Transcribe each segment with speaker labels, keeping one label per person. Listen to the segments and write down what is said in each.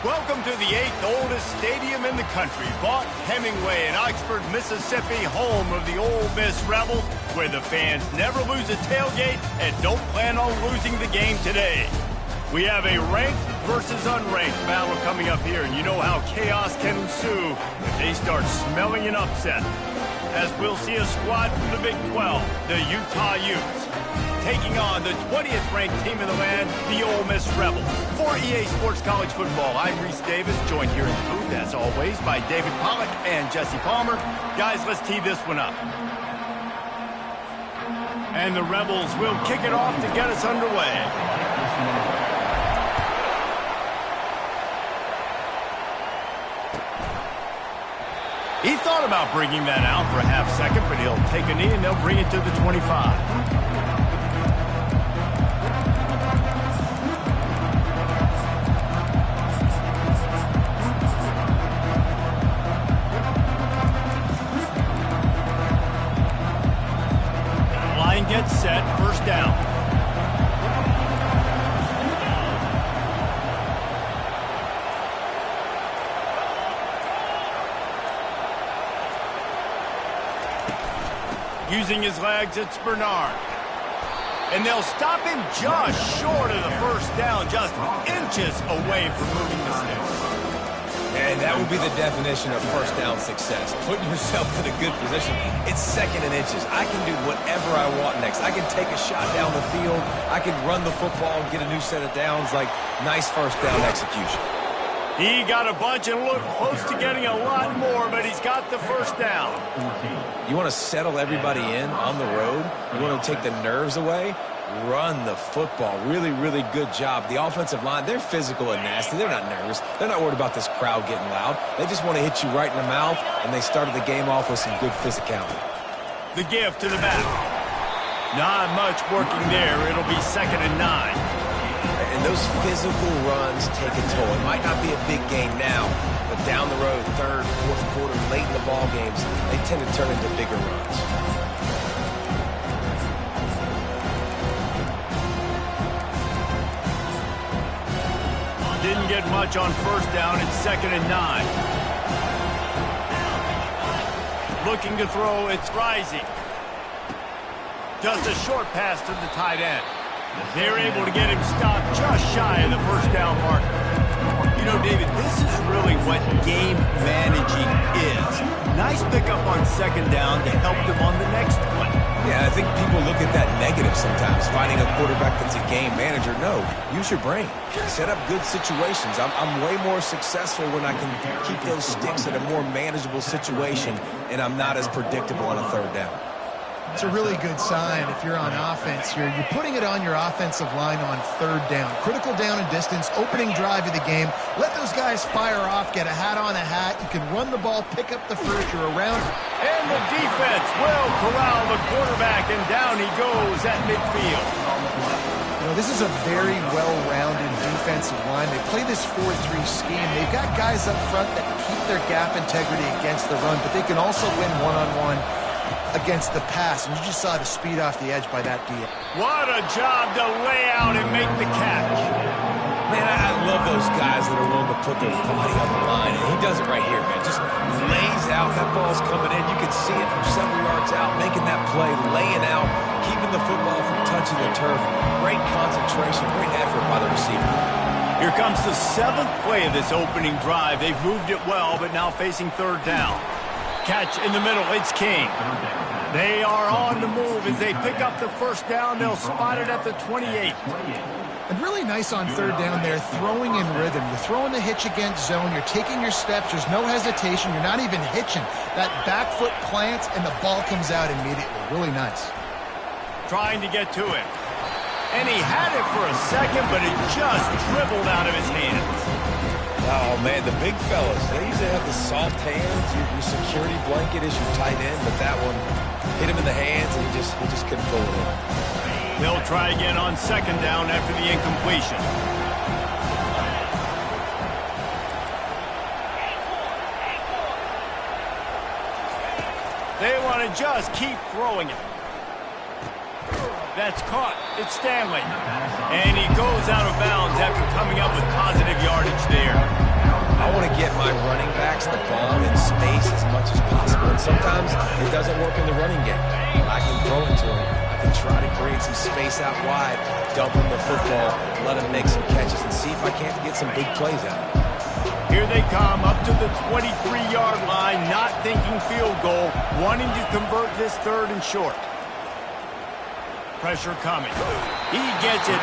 Speaker 1: Welcome to the 8th oldest stadium in the country, Vaught Hemingway in Oxford, Mississippi, home of the Ole Miss Rebels, where the fans never lose a tailgate and don't plan on losing the game today. We have a ranked versus unranked battle coming up here, and you know how chaos can ensue if they start smelling an upset. As we'll see a squad from the Big 12, the Utah Utes, taking on the 20th ranked team in the land, the Ole Miss Rebels. For EA Sports College Football, I'm Reese Davis, joined here in the booth, as always, by David Pollack and Jesse Palmer. Guys, let's tee this one up. And the Rebels will kick it off to get us underway. He thought about bringing that out for a half second, but he'll take a knee and they'll bring it to the 25. Gets set, first down. Using his legs, it's Bernard. And they'll stop him just short of the first down, just inches away from moving the sticks.
Speaker 2: And that would be the definition of first down success. Putting yourself in a good position. It's second and inches. I can do whatever I want next. I can take a shot down the field. I can run the football and get a new set of downs. Like, nice first down execution.
Speaker 1: He got a bunch and looked close to getting a lot more, but he's got the first down.
Speaker 2: You want to settle everybody in on the road? You want to take the nerves away? Run the football. Really, really good job. The offensive line, they're physical and nasty. They're not nervous. They're not worried about this crowd getting loud. They just want to hit you right in the mouth, and they started the game off with some good physicality.
Speaker 1: The give to the back. Not much working there. It'll be 2nd and 9.
Speaker 2: And those physical runs take a toll. It might not be a big game now, but down the road, third, fourth quarter, late in the ball games, they tend to turn into bigger runs.
Speaker 1: Didn't get much on first down. It's 2nd and 9. Looking to throw. It's Rising. Just a short pass to the tight end. They're able to get him stopped just shy of the first down marker. You know, David, this is really what game managing is. Nice pickup on 2nd down to help them on the next play.
Speaker 2: Yeah, I think people look at that negative sometimes, finding a quarterback that's a game manager. No, use your brain. Set up good situations. I'm way more successful when I can keep those sticks in a more manageable situation, and I'm not as predictable on a third down.
Speaker 3: It's a really good sign if you're on offense here. You're putting it on your offensive line on third down. Critical down and distance, opening drive of the game. Let those guys fire off, get a hat on a hat. You can run the ball, pick up the first, you're around.
Speaker 1: And the defense will corral the quarterback, and down he goes at midfield.
Speaker 3: You know, this is a very well-rounded defensive line. They play this 4-3 scheme. They've got guys up front that keep their gap integrity against the run, but they can also win one-on-one against the pass, and you just saw the speed off the edge by that D.
Speaker 1: What a job to lay out and make the catch.
Speaker 2: Man, I love those guys that are willing to put their body on the line, and he does it right here, man. Just lays out. That ball's coming in. You can see it from several yards out, making that play, laying out, keeping the football from touching the turf. Great concentration, great effort by the receiver.
Speaker 1: Here comes the 7th play of this opening drive. They've moved it well, but now facing third down. Catch in the middle, it's King. They are on the move as they pick up the first down. They'll spot it at the 28.
Speaker 3: And really nice on third down there, throwing in rhythm. You're throwing the hitch against zone. You're taking your steps. There's no hesitation. You're not even hitching. That back foot plants, and the ball comes out immediately. Really nice.
Speaker 1: Trying to get to it. And he had it for a second, but it just dribbled out of his hands.
Speaker 2: Oh, man, the big fellas, they usually have the soft hands. Your security blanket is your tight end, but that one hit him in the hands, and he just couldn't pull it in.
Speaker 1: They'll try again on 2nd down after the incompletion. They want to just keep throwing it. That's caught. It's Stanley. And he goes out of bounds after coming up with positive yardage there.
Speaker 2: I want to get my running backs the ball in space as much as possible. And sometimes it doesn't work in the running game. I can throw it to them. I can try to create some space out wide, dump them the football, let them make some catches, and see if I can't get some big plays out of it.
Speaker 1: Here they come up to the 23-yard line, not thinking field goal, wanting to convert this 3rd and short. Pressure coming. He gets it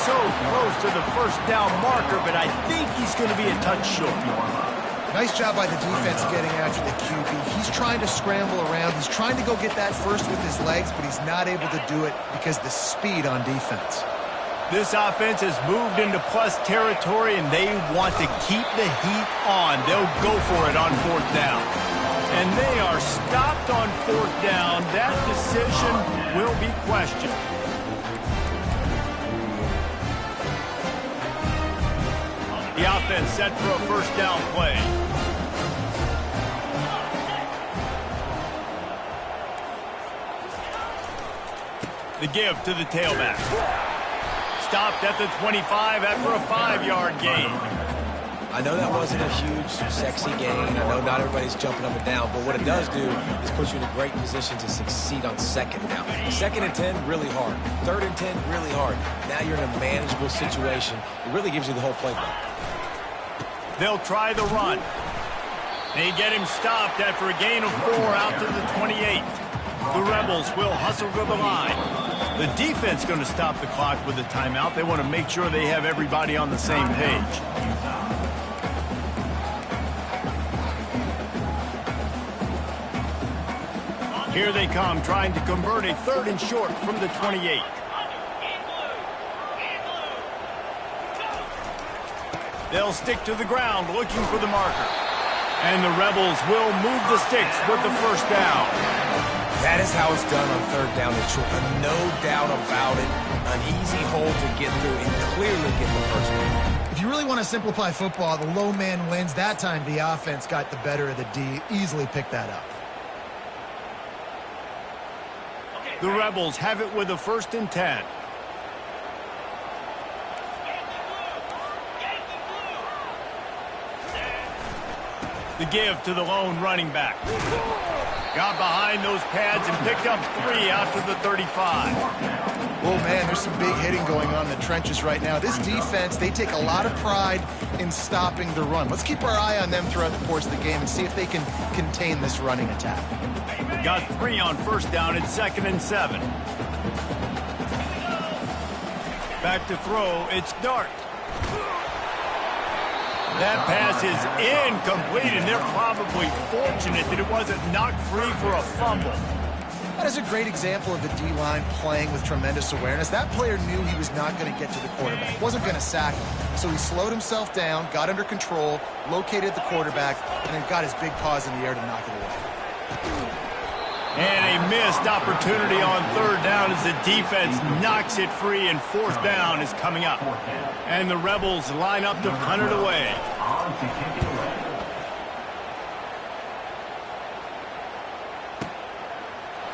Speaker 1: so close to the first down marker, but I think he's going to be a touch short.
Speaker 3: Nice job by the defense getting after the QB. He's trying to scramble around. He's trying to go get that first with his legs, but he's not able to do it because of the speed on defense.
Speaker 1: This offense has moved into plus territory, and they want to keep the heat on. They'll go for it on 4th down. And they are stopped on 4th down. That decision will be questioned. The offense set for a 1st down play. The give to the tailback. Stopped at the 25 after a 5-yard gain.
Speaker 2: I know that wasn't a huge, sexy gain. I know not everybody's jumping up and down, but what it does do is put you in a great position to succeed on 2nd down. 2nd and 10, really hard. 3rd and 10, really hard. Now you're in a manageable situation. It really gives you the whole playbook.
Speaker 1: They'll try the run. They get him stopped after a gain of 4 out to the 28. The Rebels will hustle to the line. The defense going to stop the clock with a timeout. They want to make sure they have everybody on the same page. Here they come, trying to convert a 3rd and short from the 28. They'll stick to the ground, looking for the marker. And the Rebels will move the sticks with the 1st down.
Speaker 2: That is how it's done on 3rd down and short. No doubt about it. An easy hole to get through and clearly get the 1st one.
Speaker 3: If you really want to simplify football, the low man wins. That time the offense got the better of the D. Easily picked that up.
Speaker 1: The Rebels have it with a 1st and 10. The give to the lone running back. Got behind those pads and picked up 3 out to the 35.
Speaker 3: Oh, man, there's some big hitting going on in the trenches right now. This defense, they take a lot of pride in stopping the run. Let's keep our eye on them throughout the course of the game and see if they can contain this running attack.
Speaker 1: Got 3 on 1st down and 2nd and 7. Back to throw, it's Dart. That pass is incomplete, and they're probably fortunate that it wasn't knocked free for a fumble.
Speaker 3: That is a great example of the D-line playing with tremendous awareness. That player knew he was not going to get to the quarterback, wasn't going to sack him. So he slowed himself down, got under control, located the quarterback, and then got his big paws in the air to knock it away.
Speaker 1: And a missed opportunity on 3rd down as the defense knocks it free, and 4th down is coming up. And the Rebels line up to punt it away.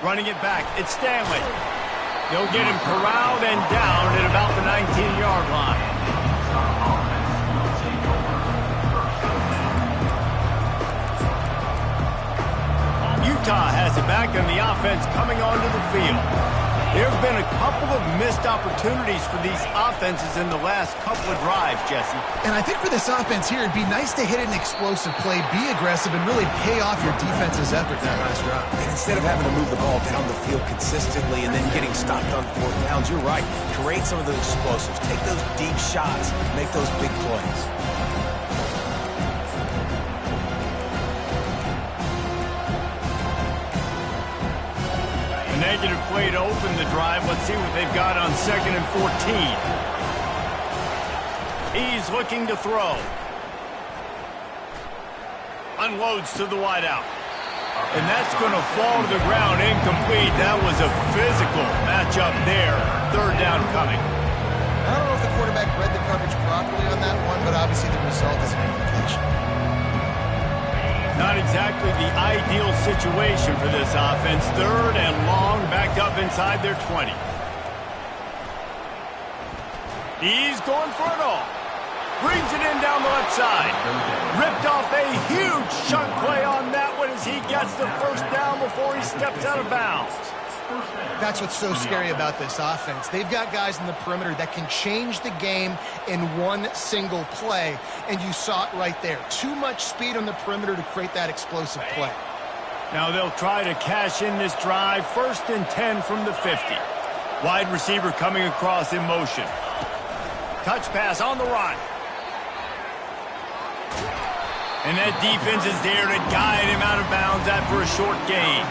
Speaker 1: Running it back, it's Stanley. They'll get him corralled and down at about the 19-yard line. Utah has it back, and the offense coming onto the field. There have been a couple of missed opportunities for these offenses in the last couple of drives, Jesse.
Speaker 3: And I think for this offense here, it'd be nice to hit an explosive play, be aggressive, and really pay off your defense's effort that last drive.
Speaker 2: And instead of having to move the ball down the field consistently and then getting stopped on 4th downs, you're right. Create some of those explosives. Take those deep shots. Make those big plays.
Speaker 1: Negative play to open the drive. Let's see what they've got on 2nd and 14. He's looking to throw. Unloads to the wideout. And that's going to fall to the ground incomplete. That was a physical matchup there. 3rd down coming.
Speaker 3: I don't know if the quarterback read the coverage properly on that one, but obviously the result is an incompletion.
Speaker 1: Not exactly the ideal situation for this offense. 3rd and long, backed up inside their 20. He's going for it all. Brings it in down the left side. Ripped off a huge chunk play on that one as he gets the first down before he steps out of bounds.
Speaker 3: That's what's so scary about this offense. They've got guys in the perimeter that can change the game in one single play, and you saw it right there. Too much speed on the perimeter to create that explosive play.
Speaker 1: Now they'll try to cash in this drive. 1st and 10 from the 50. Wide receiver coming across in motion. Touch pass on the run. And that defense is there to guide him out of bounds after a short gain.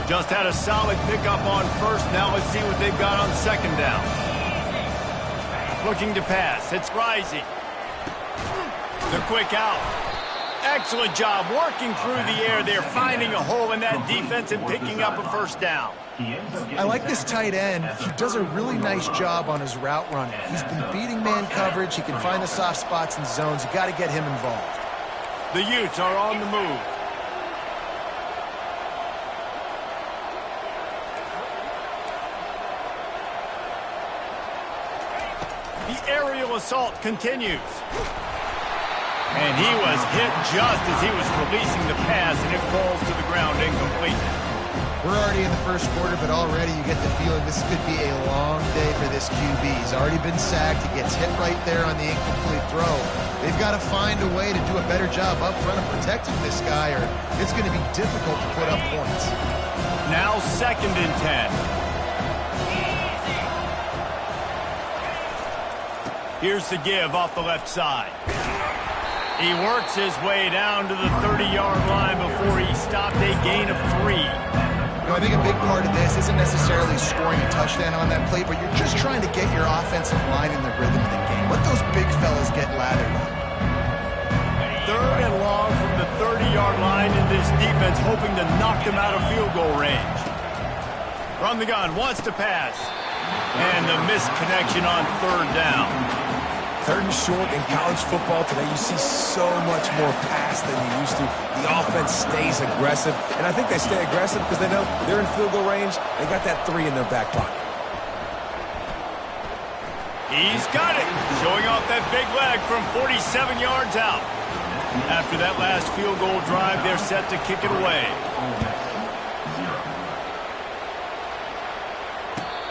Speaker 1: Just had a solid pickup on 1st. Now let's see what they've got on 2nd down. Looking to pass. It's Rising. The quick out. Excellent job working through the air there, finding a hole in that defense and picking up a 1st down.
Speaker 3: I like this tight end. He does a really nice job on his route running. He's been beating man coverage. He can find the soft spots and zones. You got to get him involved.
Speaker 1: The Utes are on the move. The aerial assault continues. And he was hit just as he was releasing the pass, and it falls to the ground incomplete.
Speaker 3: We're already in the 1st quarter, but already you get the feeling this could be a long day for this QB. He's already been sacked. He gets hit right there on the incomplete throw. They've got to find a way to do a better job up front of protecting this guy, or it's going to be difficult to put up points.
Speaker 1: Now 2nd and 10. Here's the give off the left side. He works his way down to the 30-yard line before he stopped a gain of 3.
Speaker 3: You know, I think a big part of this isn't necessarily scoring a touchdown on that play, but you're just trying to get your offensive line in the rhythm of the game. Let those big fellas get lathered up.
Speaker 1: 3rd and long from the 30-yard line, and this defense hoping to knock them out of field goal range. From the gun, wants to pass. And the missed connection on 3rd down.
Speaker 2: 3rd and short in college football today, you see so much more pass than you used to. The offense stays aggressive, and I think they stay aggressive because they know they're in field goal range. They got that 3 in their back pocket.
Speaker 1: He's got it, showing off that big leg from 47 yards out. After that last field goal drive, they're set to kick it away.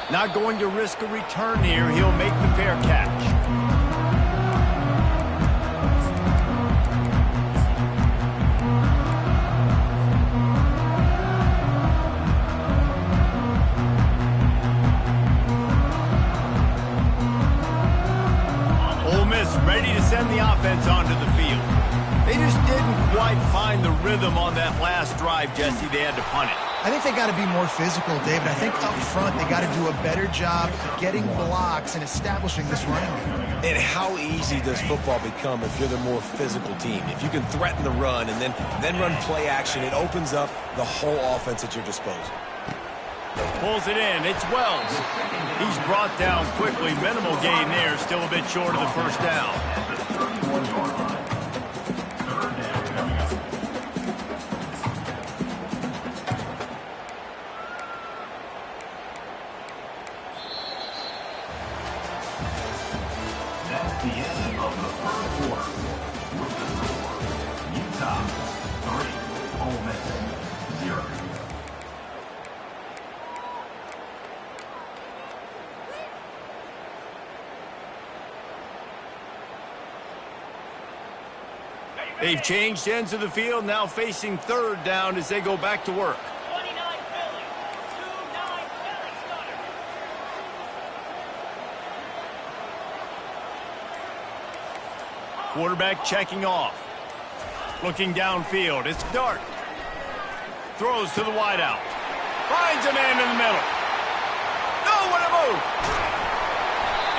Speaker 1: Not going to risk a return here. He'll make the fair catch. Ole Miss ready to send the offense onto the field. They just didn't quite find the rhythm on that last drive, Jesse. They had to punt it.
Speaker 3: I think they got to be more physical, David. I think up front they got to do a better job getting blocks and establishing this running game.
Speaker 2: And how easy does football become if you're the more physical team? If you can threaten the run and then run play action, it opens up the whole offense at your disposal.
Speaker 1: Pulls it in. It's Wells. He's brought down quickly. Minimal gain there. Still a bit short of the 1st down.
Speaker 4: The end of the 3rd quarter. With the score, Utah 3, Ole Miss 0.
Speaker 1: They've changed ends of the field, now facing 3rd down as they go back to work. Quarterback checking off. Looking downfield. It's Dart. Throws to the wideout. Finds a man in the middle. No, what a move.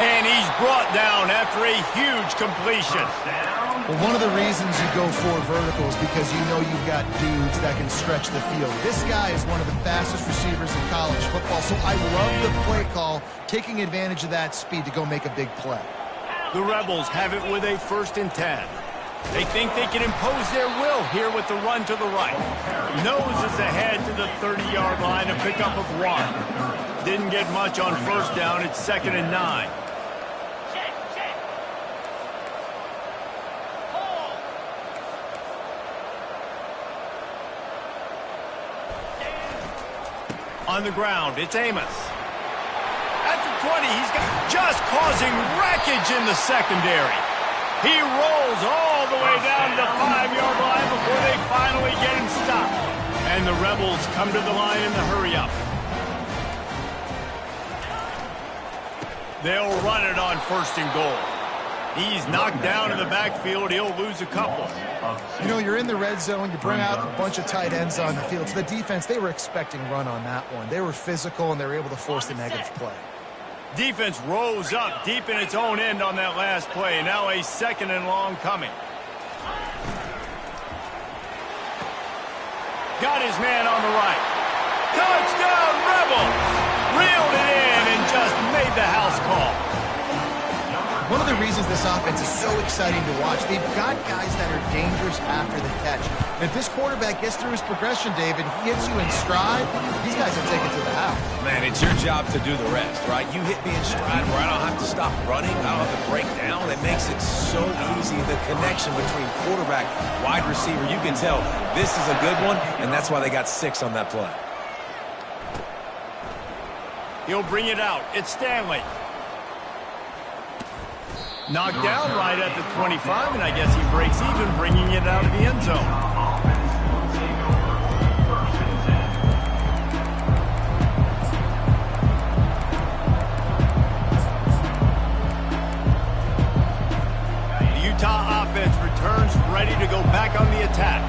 Speaker 1: And he's brought down after a huge completion.
Speaker 3: Well, one of the reasons you go for vertical is because you know you've got dudes that can stretch the field. This guy is one of the fastest receivers in college football, so I love the play call, taking advantage of that speed to go make a big play.
Speaker 1: The Rebels have it with a 1st and 10. They think they can impose their will here with the run to the right. Noses ahead to the 30-yard line, a pickup of 1. Didn't get much on first down. It's 2nd and 9. On the ground, it's Amos. At the 20, he's just causing wreckage in the secondary. He rolls all the way down the 5-yard line before they finally get him stopped. And the Rebels come to the line in the hurry-up. They'll run it on 1st and goal. He's knocked down in the backfield. He'll lose a couple.
Speaker 3: You know, you're in the red zone. You bring out a bunch of tight ends on the field. So the defense, they were expecting run on that one. They were physical, and they were able to force the negative play.
Speaker 1: Defense rose up deep in its own end on that last play. Now a 2nd and long coming. Got his man on the right. Touchdown, Rebels! Reeled it in and just made the house call.
Speaker 3: One of the reasons this offense is so exciting to watch, they've got guys that are dangerous after the catch. And if this quarterback gets through his progression, David, he hits you in stride, these guys will take it to the house.
Speaker 2: Man, it's your job to do the rest, right? You hit me in stride where I don't have to stop running, I don't have to break down. It makes it so easy. The connection between quarterback, wide receiver, you can tell this is a good one, and that's why they got 6 on that play.
Speaker 1: He'll bring it out. It's Stanley. Knocked down right at the 25, and I guess he breaks even, bringing it out of the end zone. The Utah offense returns ready to go back on the attack.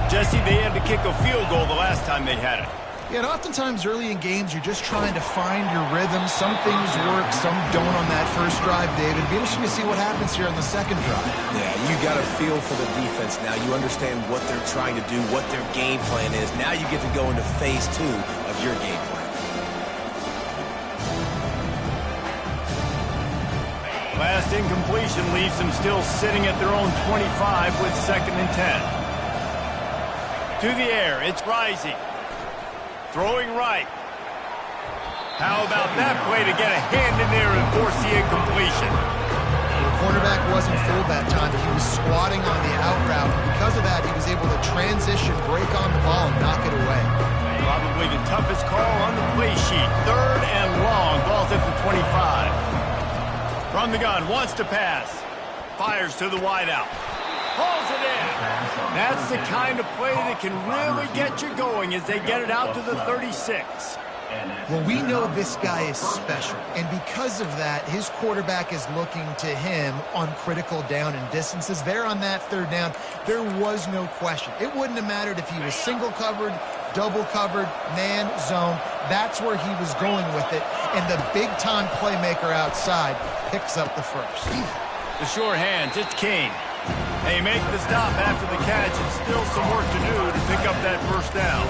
Speaker 1: Jesse, they had to kick a field goal the last time they had it.
Speaker 3: Yeah, and oftentimes early in games, you're just trying to find your rhythm. Some things work, some don't on that first drive, David. It'll be interesting to see what happens here on the second drive.
Speaker 2: Yeah, you got a feel for the defense now. You understand what they're trying to do, what their game plan is. Now you get to go into phase 2 of your game plan.
Speaker 1: Last incompletion leaves them still sitting at their own 25 with 2nd and 10. To the air, it's Rising. Throwing right. How about that play to get a hand in there and force the incompletion?
Speaker 3: The cornerback wasn't full that time. He was squatting on the out route. Because of that, he was able to transition, break on the ball, and knock it away.
Speaker 1: Probably the toughest call on the play sheet. 3rd and long. Ball's at the 25. From the gun, wants to pass. Fires to the wideout. Pulls it in. That's the kind of play that can really get you going as they get it out to the 36.
Speaker 3: Well, we know this guy is special, and because of that, his quarterback is looking to him on critical down and distances. There on that 3rd down, there was no question. It wouldn't have mattered if he was single covered, double covered, man, zone. That's where he was going with it, and the big-time playmaker outside picks up the first.
Speaker 1: The sure hands, it's King. They make the stop after the catch, and still some work to do to pick up that first down.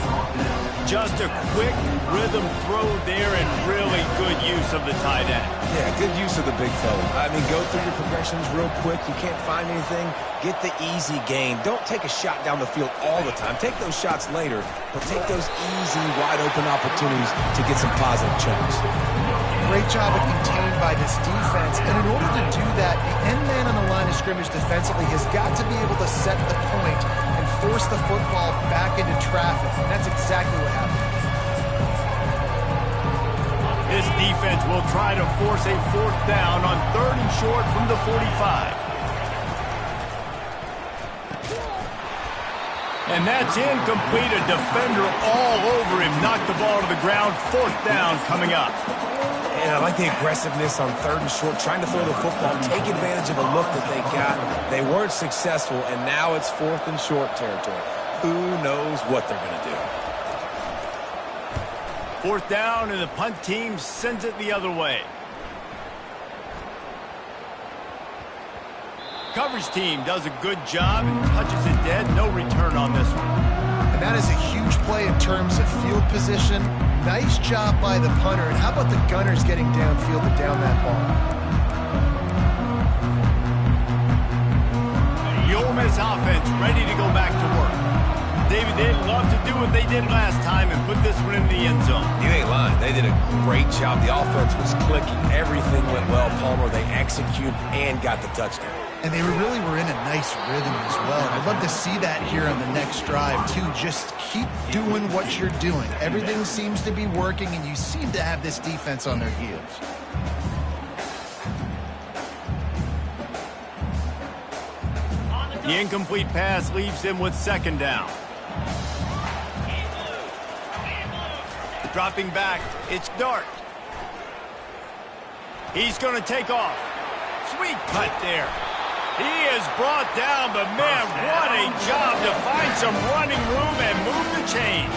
Speaker 1: Just a quick rhythm throw there and really good use of the tight end.
Speaker 2: Yeah, good use of the big fella. I mean, go through your progressions real quick. You can't find anything. Get the easy gain. Don't take a shot down the field all the time. Take those shots later, but take those easy, wide-open opportunities to get some positive chunks.
Speaker 3: Great job of contained by this defense, and in order to do that, the end man on the line of scrimmage defensively has got to be able to set the point and force the football back into traffic, and that's exactly what happened.
Speaker 1: This defense will try to force a 4th down on 3rd and short from the 45. And that's incomplete. A defender all over him. Knocked the ball to the ground. 4th down coming up.
Speaker 2: And I like the aggressiveness on 3rd and short, trying to throw the football, take advantage of a look that they got. They weren't successful, and now it's 4th and short territory. Who knows what they're going to do?
Speaker 1: 4th down, and the punt team sends it the other way. Coverage team does a good job and touches it dead. No return on this one.
Speaker 3: And that is a huge play in terms of field position. Nice job by the punter. And how about the gunners getting downfield to down that ball?
Speaker 1: The Ole Miss offense ready to go back to work. David, they'd love to do what they did last time and put this one in the end zone.
Speaker 2: You ain't lying. They did a great job. The offense was clicking. Everything went well, Palmer. They executed and got the touchdown.
Speaker 3: And they really were in a nice rhythm as well. I'd love to see that here on the next drive, too. Just keep doing what you're doing. Everything seems to be working, and you seem to have this defense on their heels.
Speaker 1: The incomplete pass leaves him with second down. Dropping back, it's Dart. He's going to take off. Sweet cut there. He is brought down, but man, what a job to find some running room and move the chains.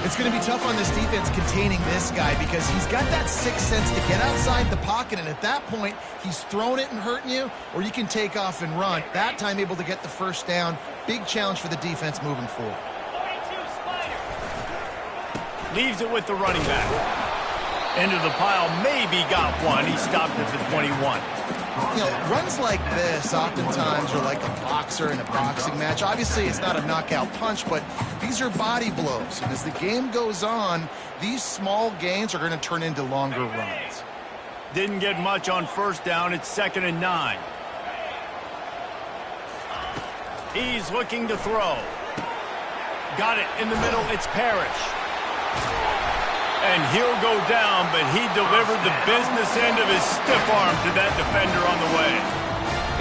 Speaker 3: It's going to be tough on this defense containing this guy because he's got that sixth sense to get outside the pocket, and at that point, he's throwing it and hurting you, or you can take off and run. That time able to get the first down. Big challenge for the defense moving forward.
Speaker 1: Leaves it with the running back. Into the pile, maybe got one. He stopped at the 21.
Speaker 3: You know, runs like this oftentimes are like a boxer in a boxing match. Obviously, it's not a knockout punch, but these are body blows. And as the game goes on, these small gains are going to turn into longer runs.
Speaker 1: Didn't get much on first down. It's 2nd and 9. He's looking to throw. Got it in the middle. It's Parrish. And he'll go down, but he delivered the business end of his stiff arm to that defender on the way.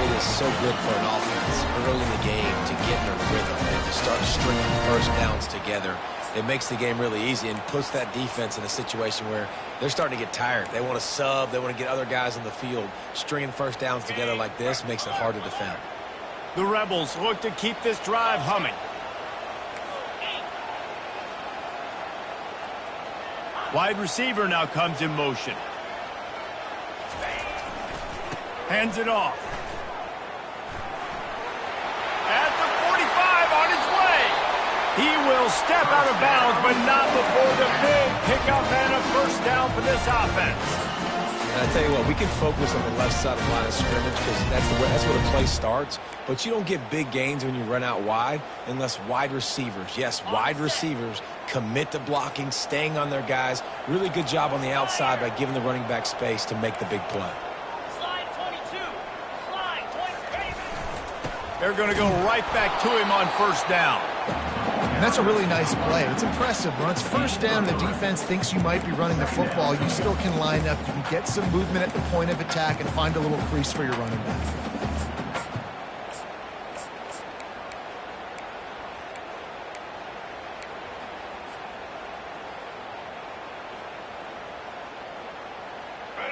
Speaker 2: It is so good for an offense early in the game to get in a rhythm and to start stringing first downs together. It makes the game really easy and puts that defense in a situation where they're starting to get tired. They want to sub. They want to get other guys on the field. Stringing first downs together like this makes it hard to defend.
Speaker 1: The Rebels look to keep this drive humming. Wide receiver now comes in motion. Hands it off. At the 45 on his way. He will step out of bounds, but not before the big pickup and a first down for this offense.
Speaker 2: And I tell you what, we can focus on the left side of the line of scrimmage because that's where the play starts. But you don't get big gains when you run out wide unless wide receivers, yes, wide receivers, commit to blocking, staying on their guys. Really good job on the outside by giving the running back space to make the big play.
Speaker 1: Slide 22. Slide 23. They're going to go right back to him on first down.
Speaker 3: And that's a really nice play. It's impressive. When it's first down, the defense thinks you might be running the football. You still can line up. You can get some movement at the point of attack and find a little crease for your running back.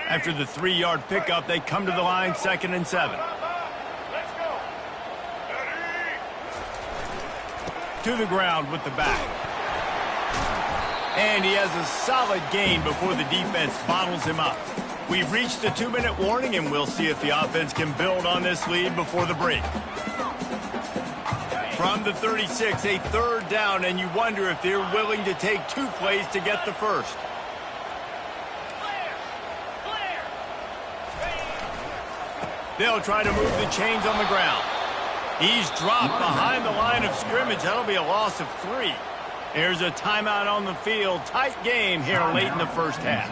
Speaker 1: After the 3-yard pickup, they come to the line, 2nd and 7. To the ground with the back. And he has a solid gain before the defense bottles him up. We've reached the 2-minute warning, and we'll see if the offense can build on this lead before the break. From the 36, a 3rd down, and you wonder if they're willing to take 2 plays to get the first. They'll try to move the chains on the ground. He's dropped behind the line of scrimmage. That'll be a loss of 3. Here's a timeout on the field. Tight game here late in the first half.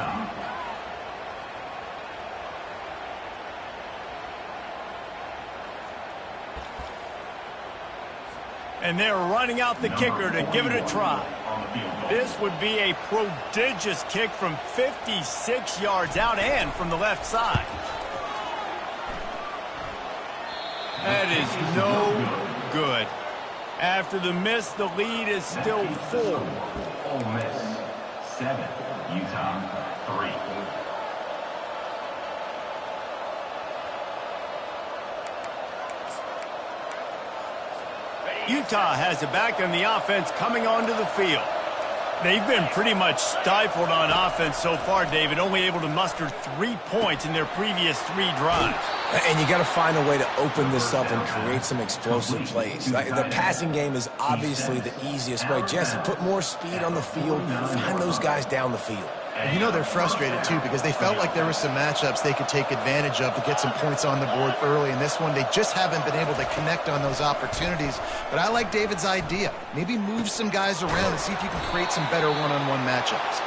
Speaker 1: And they're running out the kicker to give it a try. This would be a prodigious kick from 56 yards out and from the left side. That is no good. After the miss, the lead is still 4.
Speaker 4: Ole Miss 7, Utah 3.
Speaker 1: Utah has it back and the offense coming onto the field. They've been pretty much stifled on offense so far, David, only able to muster 3 points in their previous 3 drives.
Speaker 2: And you got to find a way to open this up and create some explosive plays. The passing game is obviously the easiest way. Jesse, put more speed on the field. Find those guys down the field.
Speaker 3: And you know they're frustrated, too, because they felt like there were some matchups they could take advantage of to get some points on the board early. In this one, they just haven't been able to connect on those opportunities. But I like David's idea. Maybe move some guys around and see if you can create some better one-on-one matchups.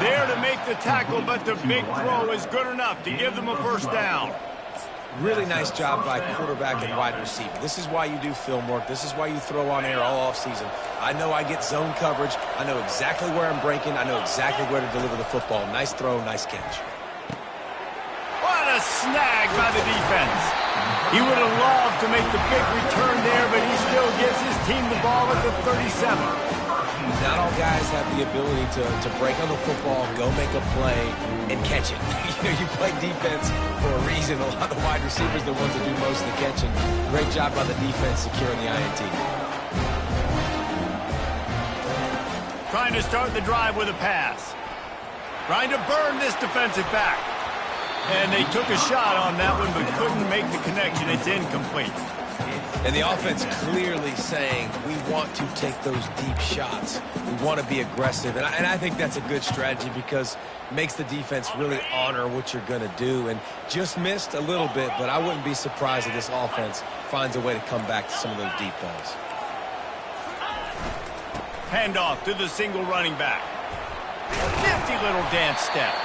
Speaker 1: There to make the tackle, but the big throw is good enough to give them a first down.
Speaker 2: Really nice job by quarterback and wide receiver. This is why you do film work. This is why you throw on air all offseason. I know I get zone coverage. I know exactly where I'm breaking. I know exactly where to deliver the football. Nice throw, nice catch.
Speaker 1: What a snag by the defense. He would have loved to make the big return there, but he still gives his team the ball at the 37.
Speaker 2: Not all guys have the ability to break on the football, go make a play, and catch it. You play defense for a reason. A lot of wide receivers are the ones that do most of the catching. Great job by the defense securing the INT.
Speaker 1: Trying to start the drive with a pass. Trying to burn this defensive back. And they took a shot on that one, but couldn't make the connection. It's incomplete.
Speaker 2: And the offense clearly saying, we want to take those deep shots. We want to be aggressive. And I think that's a good strategy because it makes the defense really honor what you're going to do. And just missed a little bit, but I wouldn't be surprised if this offense finds a way to come back to some of those deep balls.
Speaker 1: Handoff to the single running back. Nifty little dance step.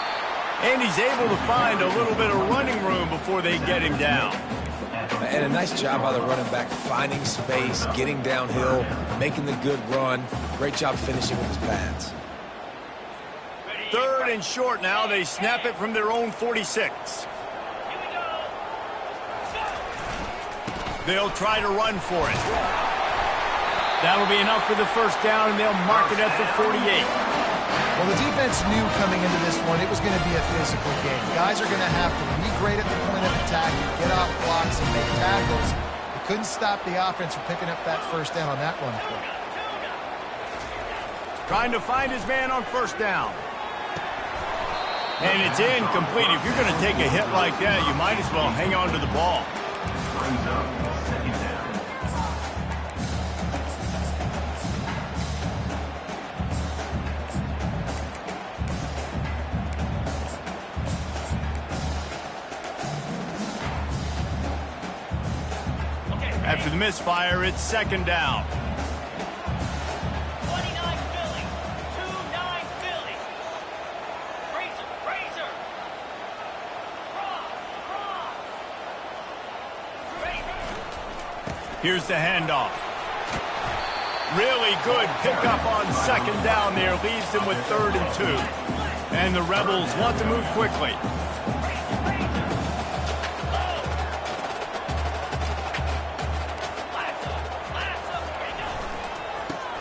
Speaker 1: And he's able to find a little bit of running room before they get him down.
Speaker 2: And a nice job by the running back, finding space, getting downhill, making the good run. Great job finishing with his pads.
Speaker 1: 3rd and short now. They snap it from their own 46. They'll try to run for it. That'll be enough for the first down, and they'll mark it at the 48.
Speaker 3: Well, the defense knew coming into this one it was going to be a physical game. Guys are going to have to be great at the point of attack, get off blocks, and make tackles. They couldn't stop the offense from picking up that first down on that run play.
Speaker 1: Trying to find his man on first down. And it's incomplete. If you're going to take a hit like that, you might as well hang on to the ball.
Speaker 4: Brings up second down.
Speaker 1: After the misfire, it's second down.
Speaker 5: 29 Philly. 2-9 Philly. Razor.
Speaker 1: Here's the handoff. Really good pickup on second down there. Leaves them with 3rd and 2. And the Rebels want to move quickly.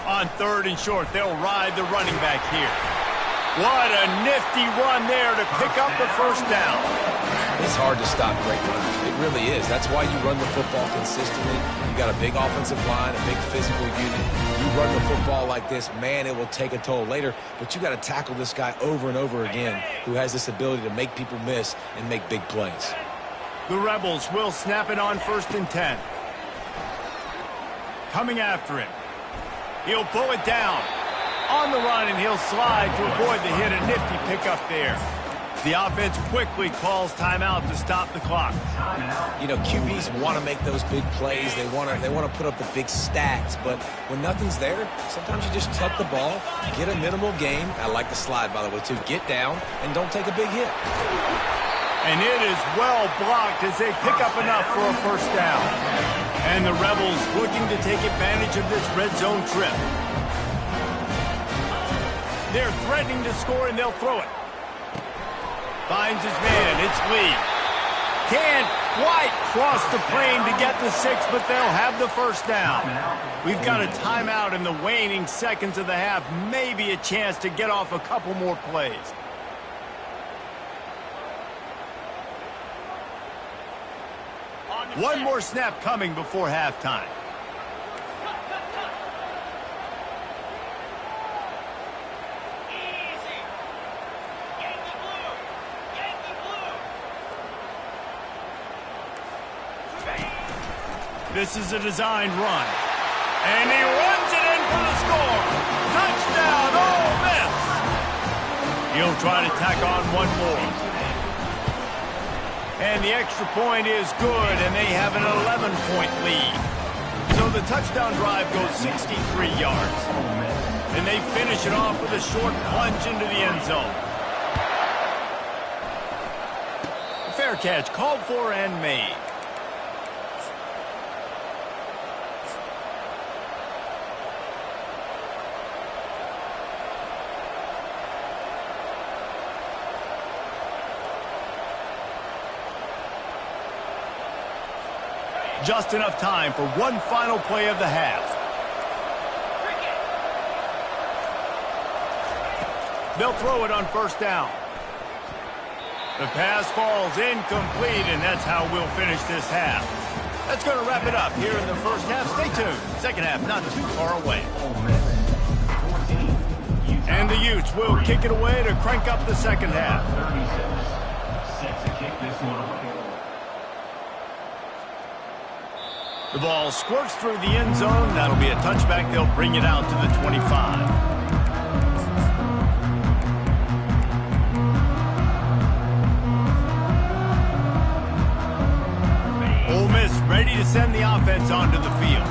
Speaker 1: On 3rd and short, they'll ride the running back here. What a nifty run there to pick up the first down.
Speaker 2: It's hard to stop great runners. It really is. That's why you run the football consistently. You got a big offensive line, a big physical unit. You run the football like this, man, it will take a toll later. But you got to tackle this guy over and over again who has this ability to make people miss and make big plays.
Speaker 1: The Rebels will snap it on 1st and 10. Coming after him. He'll pull it down. On the run, and he'll slide to avoid the hit. A nifty pickup there. The offense quickly calls timeout to stop the clock.
Speaker 2: You know, QBs want to make those big plays. They want to put up the big stats. But when nothing's there, sometimes you just tuck the ball, get a minimal gain. I like the slide, by the way, too. Get down and don't take a big hit.
Speaker 1: And it is well blocked as they pick up enough for a first down. And the Rebels looking to take advantage of this red zone trip. They're threatening to score, and they'll throw it. Finds his man. It's Lee. Can't quite cross the plane to get the 6, but they'll have the first down. We've got a timeout in the waning seconds of the half. Maybe a chance to get off a couple more plays. One more snap coming before halftime.
Speaker 5: Easy. Yankee blue. Yankee blue.
Speaker 1: This is a designed run. And he runs it in for the score. Touchdown, Ole Miss. He'll try to tack on one more. And the extra point is good, and they have an 11-point lead. So the touchdown drive goes 63 yards. And they finish it off with a short plunge into the end zone. Fair catch called for and made. Just enough time for one final play of the half. They'll throw it on first down. The pass falls incomplete, and that's how we'll finish this half. That's going to wrap it up here in the first half. Stay tuned. Second half not too far away. And the Utes will kick it away to crank up the second half.
Speaker 4: 36. Set to kick this one away.
Speaker 1: The ball squirts through the end zone. That'll be a touchback. They'll bring it out to the 25. Ole Miss ready to send the offense onto the field.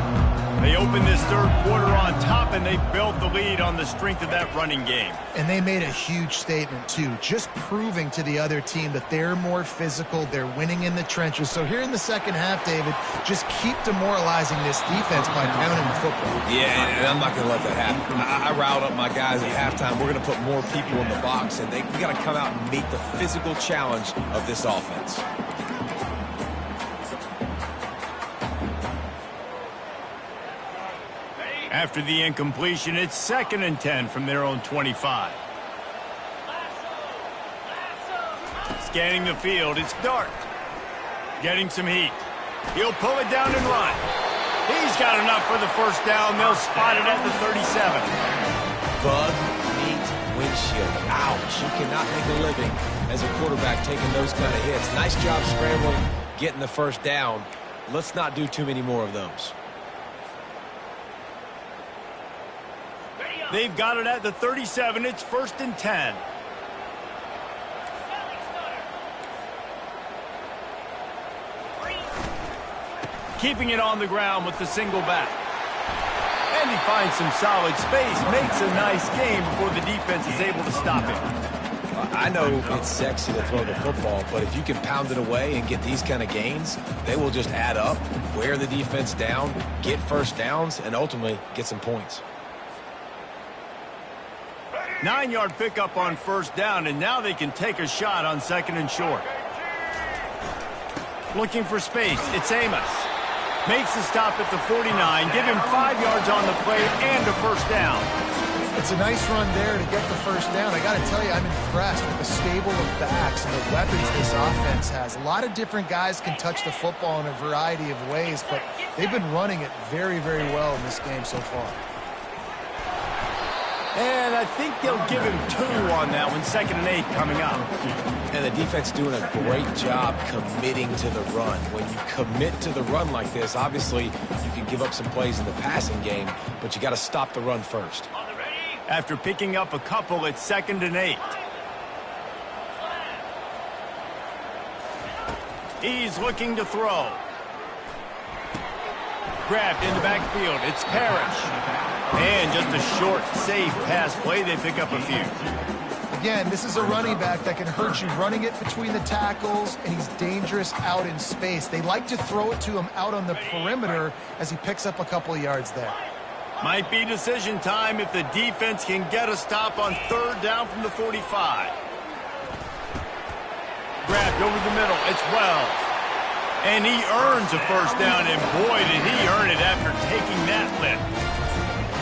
Speaker 1: They open this third quarter on top, and they built the lead on the strength of that running game.
Speaker 3: And they made a huge statement, too, just proving to the other team that they're more physical, they're winning in the trenches. So here in the second half, David, just keep demoralizing this defense by pounding the football.
Speaker 2: Yeah, and I'm not going to let that happen. I riled up my guys at halftime. We're going to put more people in the box, and we got to come out and meet the physical challenge of this offense.
Speaker 1: After the incompletion, it's 2nd and 10 from their own 25. Scanning the field, it's Dart. Getting some heat. He'll pull it down and run. He's got enough for the first down. They'll spot it at the 37.
Speaker 2: Bug meet windshield. Ouch. You cannot make a living as a quarterback taking those kind of hits. Nice job scrambling, getting the first down. Let's not do too many more of those.
Speaker 1: They've got it at the 37. It's 1st and 10. Keeping it on the ground with the single back. And he finds some solid space. Makes a nice game before the defense is able to stop him.
Speaker 2: I know it's sexy to throw the football, but if you can pound it away and get these kind of gains, they will just add up, wear the defense down, get first downs, and ultimately get some points.
Speaker 1: 9-yard pickup on first down, and now they can take a shot on 2nd and short. Looking for space, it's Amos. Makes the stop at the 49, give him 5 yards on the play and a first down.
Speaker 3: It's a nice run there to get the first down. I got to tell you, I'm impressed with the stable of backs and the weapons this offense has. A lot of different guys can touch the football in a variety of ways, but they've been running it very, very well in this game so far.
Speaker 1: And I think they'll give him 2 on that one. 2nd and 8 coming up.
Speaker 2: And the defense doing a great job committing to the run. When you commit to the run like this, obviously you can give up some plays in the passing game, but you got to stop the run first.
Speaker 1: After picking up a couple, it's 2nd and 8. He's looking to throw. Grabbed in the backfield. It's Parrish. And just a short, safe pass play. They pick up a few.
Speaker 3: Again, this is a running back that can hurt you running it between the tackles, and he's dangerous out in space. They like to throw it to him out on the perimeter as he picks up a couple of yards there.
Speaker 1: Might be decision time if the defense can get a stop on 3rd down from the 45. Grabbed over the middle. It's Wells. And he earns a first down, and boy, did he earn it after taking that lift.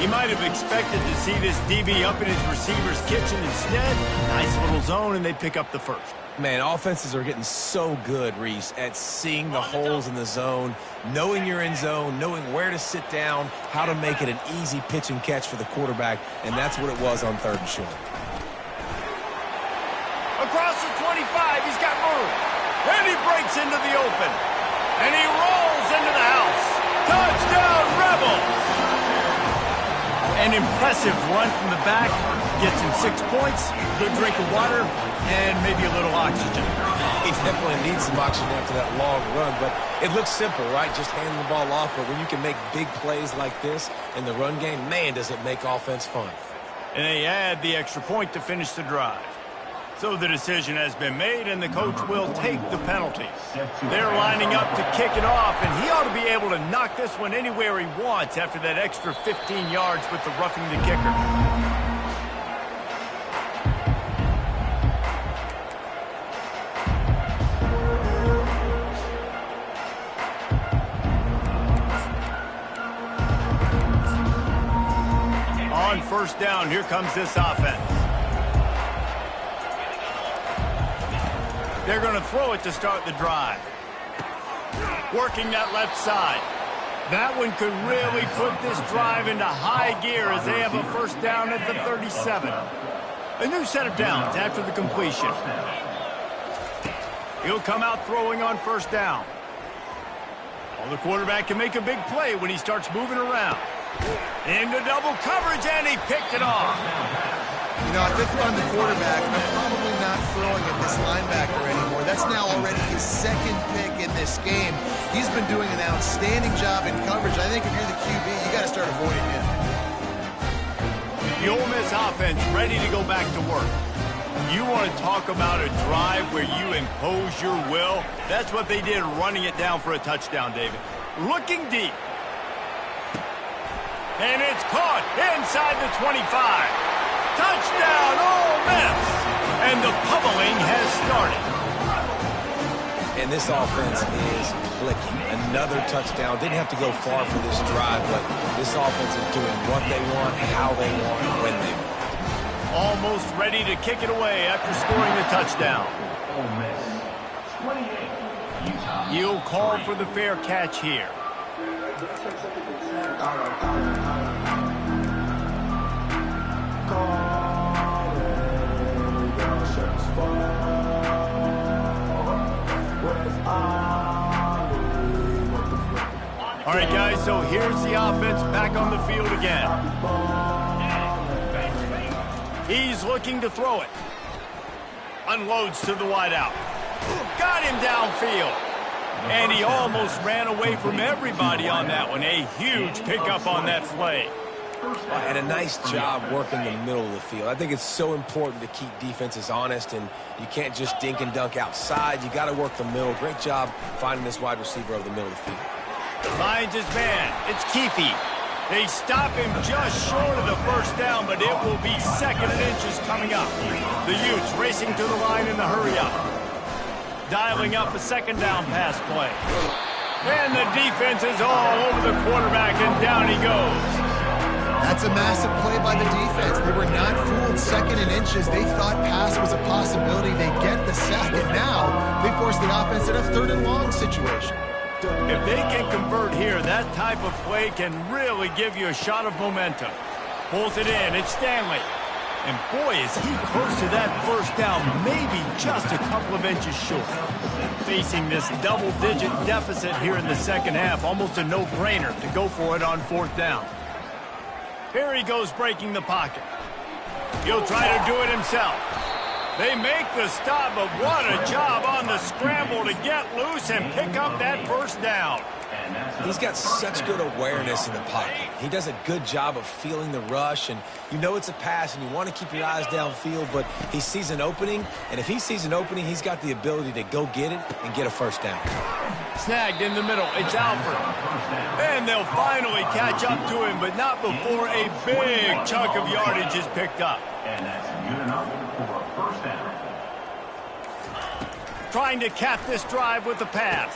Speaker 1: He might have expected to see this DB up in his receiver's kitchen. Instead, nice little zone, and they pick up the first.
Speaker 2: Man, offenses are getting so good, Reese, at seeing the holes in the zone, knowing you're in zone, knowing where to sit down, how to make it an easy pitch and catch for the quarterback, and that's what it was on 3rd and short.
Speaker 1: Across the 25, he's got room. And he breaks into the open. And he rolls into the house. Touchdown, Rebels! An impressive run from the back. Gets him 6 points, good drink of water, and maybe a little oxygen.
Speaker 2: He definitely needs some oxygen after that long run, but it looks simple, right? Just handing the ball off, but when you can make big plays like this in the run game, man, does it make offense fun.
Speaker 1: And they add the extra point to finish the drive. So the decision has been made, and the coach will take the penalty. They're lining up to kick it off, and he ought to be able to knock this one anywhere he wants after that extra 15 yards with the roughing the kicker. On first down, here comes this offense. They're going to throw it to start the drive. Working that left side. That one could really put this drive into high gear as they have a first down at the 37. A new set of downs after the completion. He'll come out throwing on first down. Well, the quarterback can make a big play when he starts moving around. Into double coverage, and he picked it off.
Speaker 3: You know, I think if I'm the quarterback, I'm probably not throwing at this linebacker anymore. That's now already his second pick in this game. He's been doing an outstanding job in coverage. I think if you're the QB, you got to start avoiding him.
Speaker 1: The Ole Miss offense ready to go back to work. You want to talk about a drive where you impose your will? That's what they did running it down for a touchdown, David. Looking deep. And it's caught inside the 25. Touchdown, Ole Miss! And the pummeling has started.
Speaker 2: And this offense is clicking. Another touchdown. Didn't have to go far for this drive, but this offense is doing what they want, how they want, when they want.
Speaker 1: Almost ready to kick it away after scoring the touchdown.
Speaker 4: Ole Miss 28, Utah.
Speaker 1: He'll call for the fair catch here. All right, guys, so here's the offense back on the field again. He's looking to throw it. Unloads to the wideout. Got him downfield. And he almost ran away from everybody on that one. A huge pickup on that play.
Speaker 2: And a nice job working the middle of the field. I think it's so important to keep defenses honest, and you can't just dink and dunk outside. You got to work the middle. Great job finding this wide receiver over the middle of the field.
Speaker 1: Finds his man. It's Keefe. They stop him just short of the first down, but it will be second and inches coming up. The Utes racing to the line in the hurry-up. Dialing up a second down pass play. And the defense is all over the quarterback, and down he goes.
Speaker 3: That's a massive play by the defense. They were not fooled second and inches. They thought pass was a possibility. They get the sack, and now they force the offense in a third and long situation.
Speaker 1: If they can convert here, that type of play can really give you a shot of momentum. Pulls it in. It's Stanley. And boy, is he close to that first down, maybe just a couple of inches short. Facing this double-digit deficit here in the second half, almost a no-brainer to go for it on fourth down. Here he goes breaking the pocket. He'll try to do it himself. They make the stop, but what a job on the scramble to get loose and pick up that first down.
Speaker 2: He's got such good awareness in the pocket. He does a good job of feeling the rush, and you know it's a pass, and you want to keep your eyes downfield, but he sees an opening, and if he sees an opening, he's got the ability to go get it and get a first down.
Speaker 1: Snagged in the middle. It's Alford. And they'll finally catch up to him, but not before a big chunk of yardage is picked up.
Speaker 4: And that's good enough for a first down.
Speaker 1: Trying to cap this drive with the pass.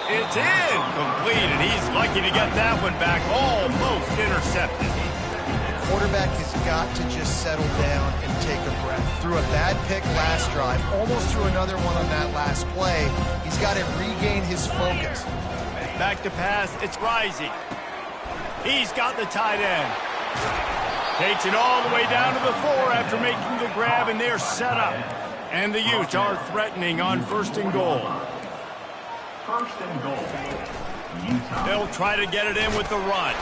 Speaker 1: It's incomplete, and he's lucky to get that one back. Almost intercepted.
Speaker 3: The quarterback has got to just settle down and take a breath. Threw a bad pick last drive, almost threw another one on that last play. He's got to regain his focus.
Speaker 1: Back to pass, it's Rising. He's got the tight end. Takes it all the way down to the 4 after making the grab, and they're set up. And the Utes are threatening on first and goal.
Speaker 4: First and goal. Utah.
Speaker 1: They'll try to get it in with the run.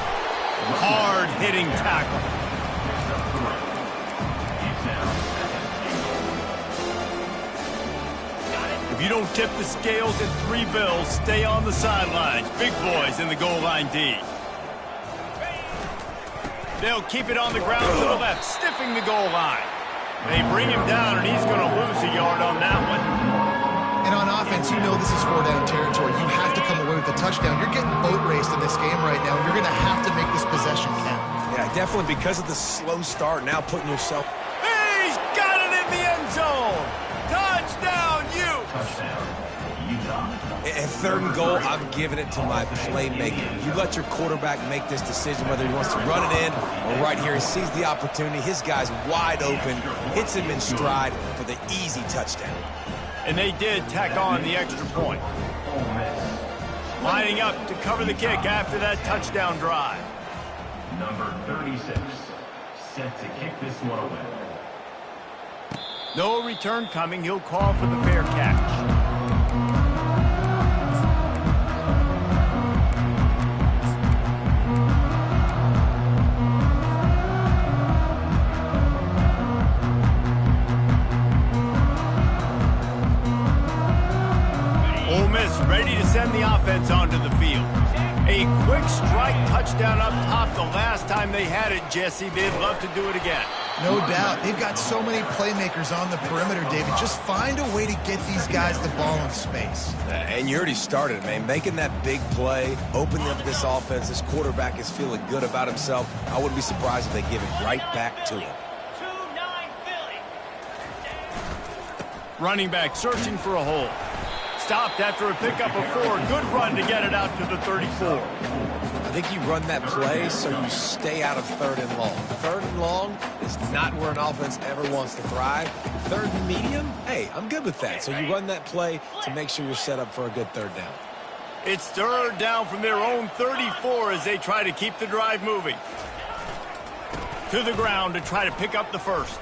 Speaker 1: Hard-hitting tackle. If you don't tip the scales at 3 bills, stay on the sidelines. Big boys in the goal line D. They'll keep it on the ground to the left, stiffing the goal line. They bring him down, and he's going to lose a yard on that one.
Speaker 3: And on offense, you know this is 4-down territory. You have to come away with a touchdown. You're getting boat raced in this game right now. You're going to have to make this possession count.
Speaker 2: Yeah, definitely because of the slow start, now putting yourself...
Speaker 1: He's got it in the end zone. Touchdown, you.
Speaker 4: Touchdown, Utah.
Speaker 2: At 3rd and goal, I'm giving it to my playmaker. You let your quarterback make this decision, whether he wants to run it in or right here. He sees the opportunity. His guy's wide open, hits him in stride for the easy touchdown.
Speaker 1: And they did tack on the extra point.
Speaker 4: Ole Miss.
Speaker 1: Lining up to cover the kick after that touchdown drive.
Speaker 4: Number 36, set to kick this one away.
Speaker 1: No return coming. He'll call for the fair catch. Ole Miss ready to send the offense onto the field. A quick strike touchdown up top the last time they had it, Jesse. They'd love to do it again.
Speaker 3: No doubt. They've got so many playmakers on the perimeter, David. Just find a way to get these guys the ball in space.
Speaker 2: And you already started, man. Making that big play, opening up this offense. This quarterback is feeling good about himself. I wouldn't be surprised if they give it right back to him.
Speaker 5: 2-9 Philly.
Speaker 1: Running back searching for a hole. Stopped after a pickup of 4. Good run to get it out to the 34.
Speaker 2: I think you run that play so you stay out of 3rd and long. 3rd and long is not where an offense ever wants to thrive. 3rd and medium, hey, I'm good with that. So you run that play to make sure you're set up for a good 3rd down.
Speaker 1: It's 3rd down from their own 34 as they try to keep the drive moving. To the ground to try to pick up the first.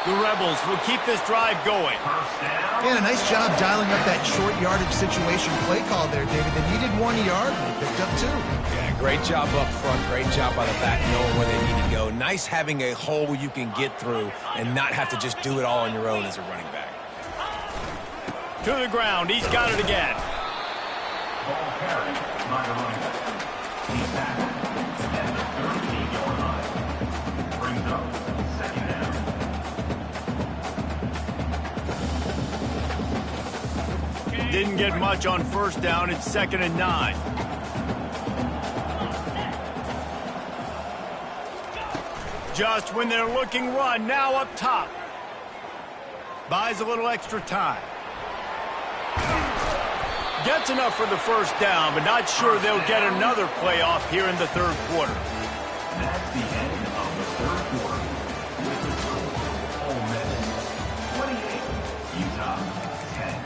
Speaker 1: The Rebels will keep this drive going.
Speaker 4: First down.
Speaker 3: Yeah, nice job dialing up that short yardage situation play call there, David. They needed 1 yard, and they picked up 2.
Speaker 2: Yeah, great job up front. Great job by the back knowing where they need to go. Nice having a hole you can get through and not have to just do it all on your own as a running back.
Speaker 1: To the ground. He's got it again.
Speaker 4: Ball carried by the running back. He's tackled at the 13-yard line. Brings up 2nd down.
Speaker 1: Didn't get much on 1st down. It's 2nd and 9. Just when they're looking run, now up top. Buys a little extra time. Gets enough for the 1st down, but not sure they'll get another play off here in the 3rd quarter.
Speaker 4: That's the end of the 3rd quarter. With the score, Ole Miss 28, Utah 10.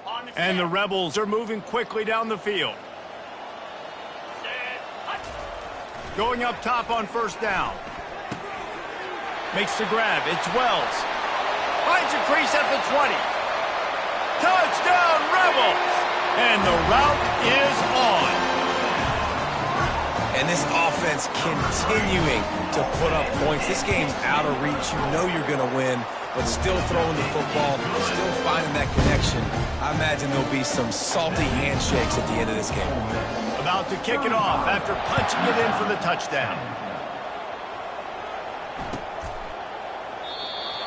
Speaker 5: On the
Speaker 1: And the
Speaker 5: set.
Speaker 1: Rebels are moving quickly down the field.
Speaker 5: Set. Hut.
Speaker 1: Going up top on 1st down. Makes the grab. It's Wells. Finds a crease at the 20. Touchdown, Rebels! And the route is on.
Speaker 2: And this offense continuing to put up points. This game's out of reach. You know you're going to win, but still throwing the football, still finding that connection. I imagine there'll be some salty handshakes at the end of this game.
Speaker 1: About to kick it off after punching it in for the touchdown.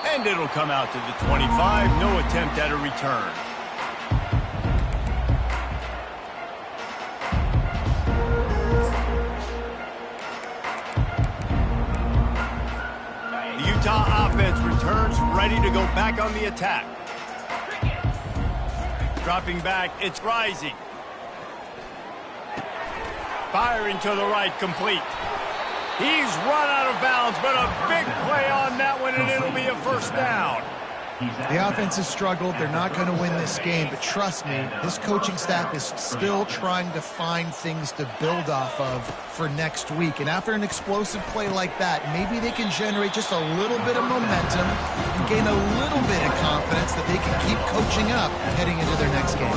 Speaker 1: And it'll come out to the 25. No attempt at a return. The Utah offense returns, ready to go back on the attack. Dropping back, it's Rising. Firing to the right, complete. He's run out of bounds, but a big play on that one, and it'll be a 1st down.
Speaker 3: The offense has struggled. They're not going to win this game, but trust me, this coaching staff is still trying to find things to build off of for next week. And after an explosive play like that, maybe they can generate just a little bit of momentum and gain a little bit of confidence that they can keep coaching up heading into their next game.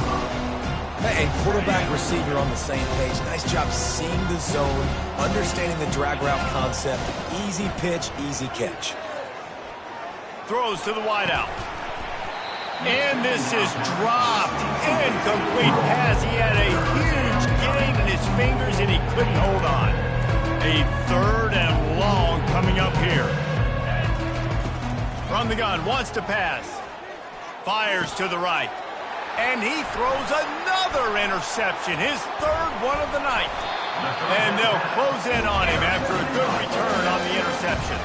Speaker 2: Hey, quarterback, receiver on the same page. Nice job seeing the zone, understanding the drag route concept. Easy pitch, easy catch.
Speaker 1: Throws to the wideout. And this is dropped. Incomplete pass. He had a huge gain in his fingers and he couldn't hold on. A 3rd and long coming up here. From the gun, wants to pass. Fires to the right. And he throws another interception, his 3rd one of the night. And they'll close in on him after a good return on the interception.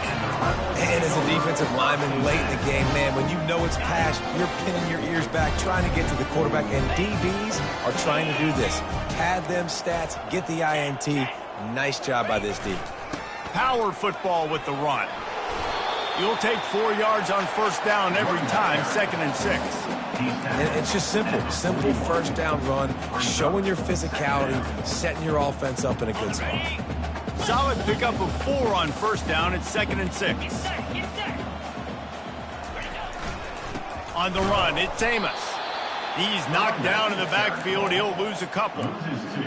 Speaker 2: And as a defensive lineman late in the game, man, when you know it's passed, you're pinning your ears back, trying to get to the quarterback. And DBs are trying to do this. Pad them stats, get the INT. Nice job by this D.
Speaker 1: Power football with the run. You'll take 4 yards on 1st down every time, 2nd and 6.
Speaker 2: And it's just simple. Simple 1st down run, showing your physicality, setting your offense up in a good spot.
Speaker 1: Solid pickup of 4 on 1st down. It's 2nd and 6. On the run, it's Amos. He's knocked down in the backfield. He'll lose a couple.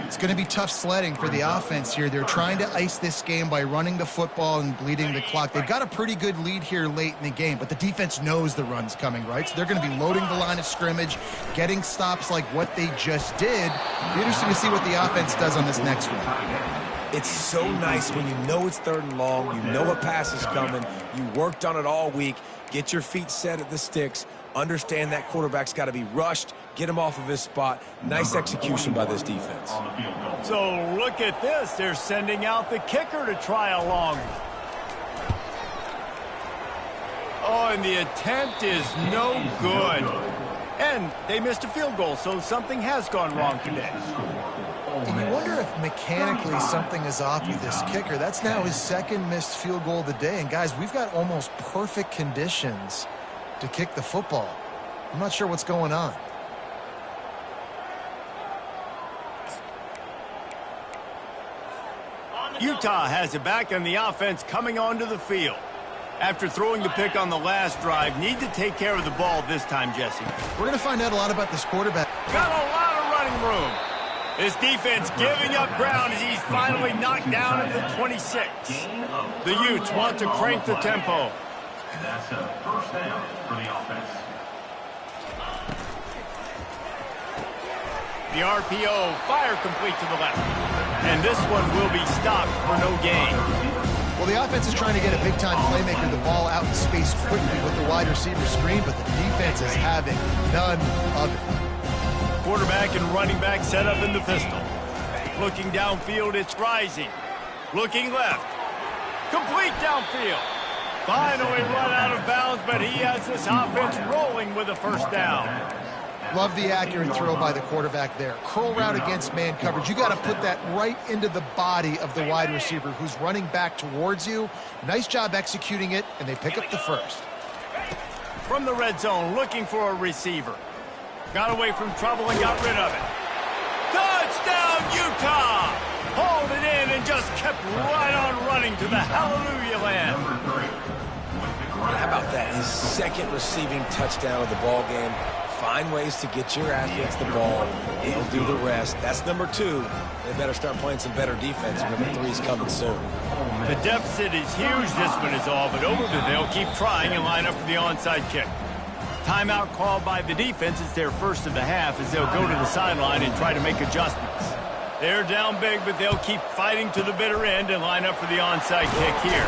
Speaker 3: It's going to be tough sledding for the offense here. They're trying to ice this game by running the football and bleeding the clock. They've got a pretty good lead here late in the game, but the defense knows the run's coming, right? So they're going to be loading the line of scrimmage, getting stops like what they just did. Be interesting to see what the offense does on this next one.
Speaker 2: It's so nice when you know it's 3rd and long, you know a pass is coming, you worked on it all week, get your feet set at the sticks, understand that quarterback's got to be rushed, get him off of his spot. Nice execution by this defense.
Speaker 1: So look at this. They're sending out the kicker to try a long. Oh, and the attempt is no good. And they missed a field goal, so something has gone wrong today.
Speaker 3: And you wonder if mechanically something is off with this kicker. That's now his 2nd missed field goal of the day. And guys, we've got almost perfect conditions to kick the football. I'm not sure what's going on.
Speaker 1: Utah has it back, and the offense coming onto the field. After throwing the pick on the last drive, need to take care of the ball this time, Jesse.
Speaker 3: We're going to find out a lot about this quarterback.
Speaker 1: Got a lot of running room. His defense giving up ground as he's finally knocked down at the 26. The Utes want to crank the tempo.
Speaker 4: That's a 1st down for the offense.
Speaker 1: The RPO, fire complete to the left. And this one will be stopped for no gain.
Speaker 3: Well, the offense is trying to get a big-time playmaker the ball out in space quickly with the wide receiver screen, but the defense is having none of it.
Speaker 1: Quarterback and running back set up in the pistol. Looking downfield, it's Rising. Looking left. Complete downfield. Finally run out of bounds, but he has this offense rolling with a 1st down.
Speaker 3: Love the accurate throw by the quarterback there. Curl route against man coverage. You got to put that right into the body of the wide receiver who's running back towards you. Nice job executing it, and they pick up the 1st.
Speaker 1: From the red zone, looking for a receiver. Got away from trouble and got rid of it. Touchdown, Utah! Hauled it in and just kept right on running to the hallelujah land.
Speaker 2: How about that? His 2nd receiving touchdown of the ball game. Find ways to get your athletes the ball. He'll do the rest. That's number 2. They better start playing some better defense. Number 3 is coming soon.
Speaker 1: The deficit is huge. This one is all but over, but they'll keep trying and line up for the onside kick. Timeout called by the defense. It's their 1st of the half as they'll go to the sideline and try to make adjustments. They're down big, but they'll keep fighting to the bitter end and line up for the onside kick here.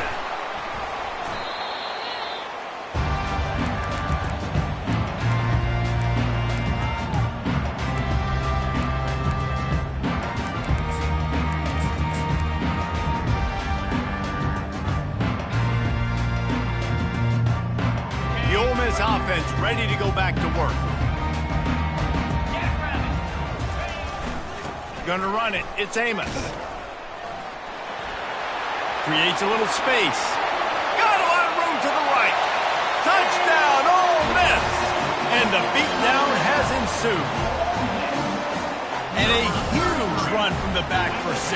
Speaker 1: The Ole Miss offense ready to go back to work. Gonna run it. It's Amos. Creates a little space. Got a lot of room to the right. Touchdown, Ole Miss! And the beatdown has ensued. And a huge run from the back for 6.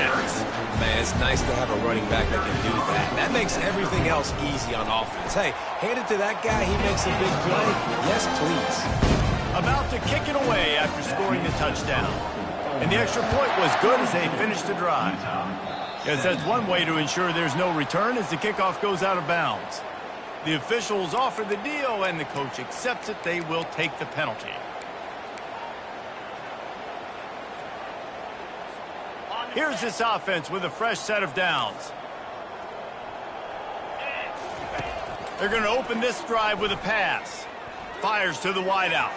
Speaker 2: Man, it's nice to have a running back that can do that. That makes everything else easy on offense. Hey, hand it to that guy. He makes a big play. Yes, please.
Speaker 1: About to kick it away after scoring the touchdown. And the extra point was good as they finished the drive. Yes, that's one way to ensure there's no return as the kickoff goes out of bounds. The officials offer the deal, and the coach accepts it. They will take the penalty. Here's this offense with a fresh set of downs. They're going to open this drive with a pass. Fires to the wideout.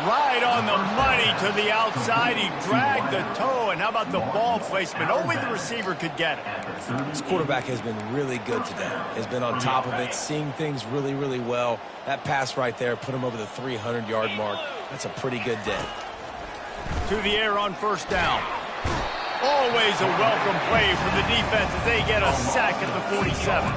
Speaker 1: Right on the money to the outside. He dragged the toe, and how about the ball placement? Only the receiver could get it.
Speaker 2: This quarterback has been really good today. Has been on top of it, seeing things really, really well. That pass right there put him over the 300-yard mark. That's a pretty good day.
Speaker 1: To the air on first down. Always a welcome play from the defense as they get a sack at the 47.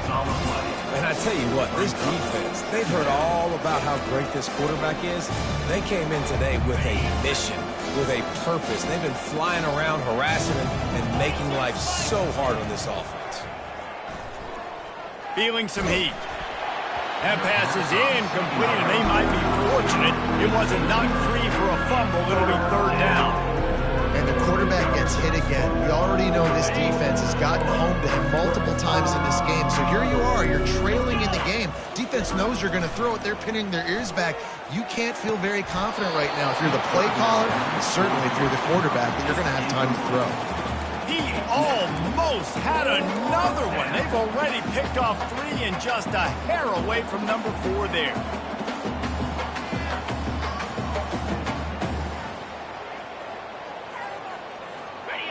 Speaker 2: And I tell you what, this defense, they've heard all about how great this quarterback is. They came in today with a mission, with a purpose. They've been flying around, harassing him, and making life so hard on this offense.
Speaker 1: Feeling some heat. That pass is incomplete, and they might be fortunate it wasn't knocked free for a fumble. It'll be third down.
Speaker 3: And the quarterback gets hit again. We already know this defense has gotten home to him multiple times in this game. So here you are. You're trailing in the game. Defense knows you're going to throw it. They're pinning their ears back. You can't feel very confident right now if you're the play caller, and certainly if you're the quarterback, that you're going to have time to throw.
Speaker 1: He almost had another one. They've already picked off 3 and just a hair away from number 4 there.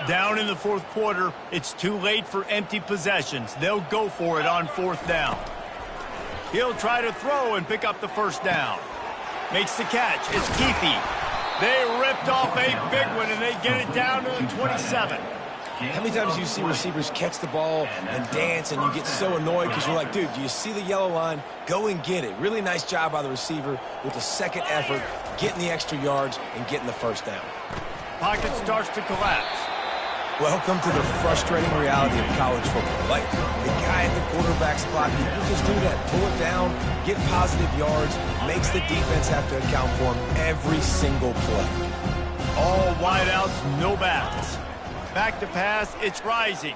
Speaker 1: Down in the fourth quarter, it's too late for empty possessions. They'll go for it on fourth down. He'll try to throw and pick up the first down. Makes the catch. It's Keefe. They ripped off a big one, and they get it down to the 27.
Speaker 2: How many times do you see receivers catch the ball and dance, and you get so annoyed because you're like, dude, do you see the yellow line? Go and get it. Really nice job by the receiver with the second effort, getting the extra yards and getting the first down.
Speaker 1: Pocket starts to collapse.
Speaker 2: Welcome to the frustrating reality of college football. Like, the guy at the quarterback spot, he will just do that. Pull it down, get positive yards, makes the defense have to account for him every single play.
Speaker 1: All wideouts, no backs. Back to pass, it's Rising.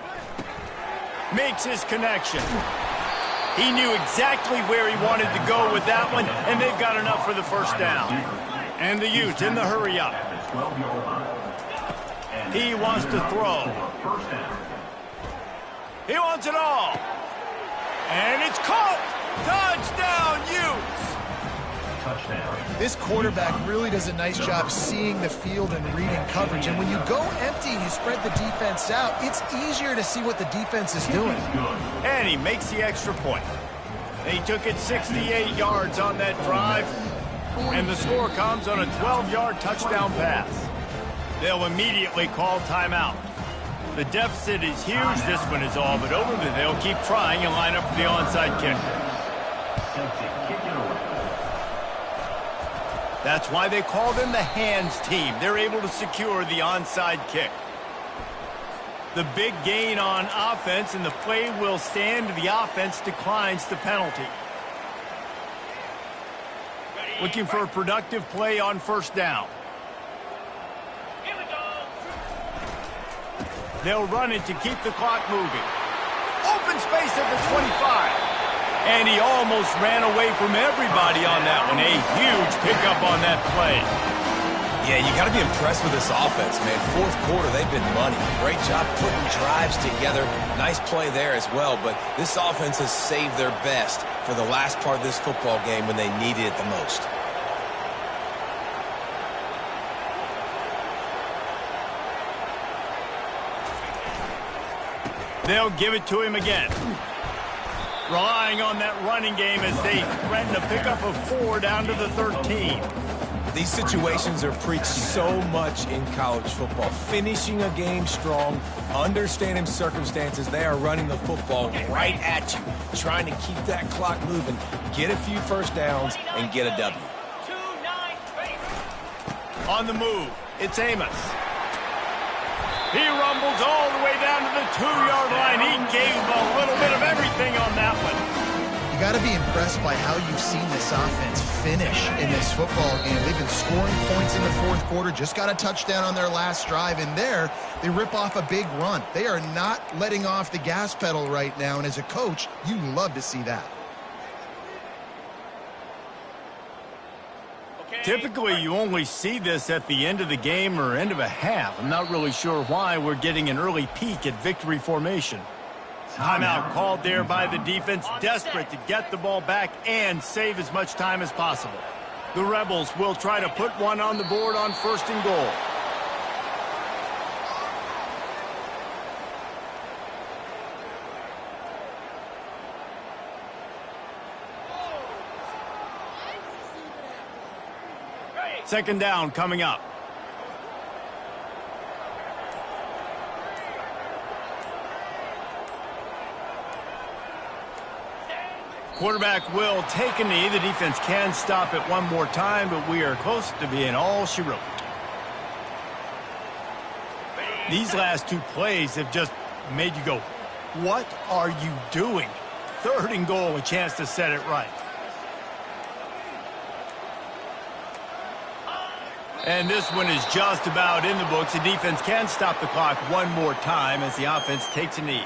Speaker 1: Makes his connection. He knew exactly where he wanted to go with that one, and they've got enough for the first down. And the Utes in the hurry up. He wants to throw. He wants it all. And it's caught. Touchdown, Utes.
Speaker 3: This quarterback really does a nice job seeing the field and reading coverage. And when you go empty and you spread the defense out, it's easier to see what the defense is doing.
Speaker 1: And he makes the extra point. They took it 68 yards on that drive. And the score comes on a 12-yard touchdown pass. They'll immediately call timeout. The deficit is huge. This one is all but over, but they'll keep trying and line up for the onside kick. That's why they call them the hands team. They're able to secure the onside kick. The big gain on offense, and the play will stand. The offense declines the penalty. Looking for a productive play on first down. They'll run it to keep the clock moving. Open space at the 25. And he almost ran away from everybody on that one. A huge pickup on that play.
Speaker 2: Yeah, you got to be impressed with this offense, man. Fourth quarter, they've been money. Great job putting drives together. Nice play there as well. But this offense has saved their best for the last part of this football game when they needed it the most.
Speaker 1: They'll give it to him again. Relying on that running game as they threaten to pick up a 4 down to the 13.
Speaker 2: These situations are preached so much in college football. Finishing a game strong, understanding circumstances. They are running the football right at you, trying to keep that clock moving, get a few first downs, and get a W.
Speaker 1: On the move, it's Amos. He rumbles all the way down to the 2-yard line. He gave a little bit of everything on that one.
Speaker 3: You got to be impressed by how you've seen this offense finish in this football game. They've been scoring points in the fourth quarter, just got a touchdown on their last drive, and there they rip off a big run. They are not letting off the gas pedal right now, and as a coach, you love to see that.
Speaker 1: Typically, you only see this at the end of the game or end of a half. I'm not really sure why we're getting an early peek at victory formation. Timeout called there by the defense, desperate to get the ball back and save as much time as possible. The Rebels will try to put one on the board on 1st and goal. Second down coming up. Quarterback will take a knee. The defense can stop it one more time, but we are close to being all she wrote. These last 2 plays have just made you go, what are you doing? 3rd and goal, a chance to set it right. And this one is just about in the books. The defense can stop the clock one more time as the offense takes a knee.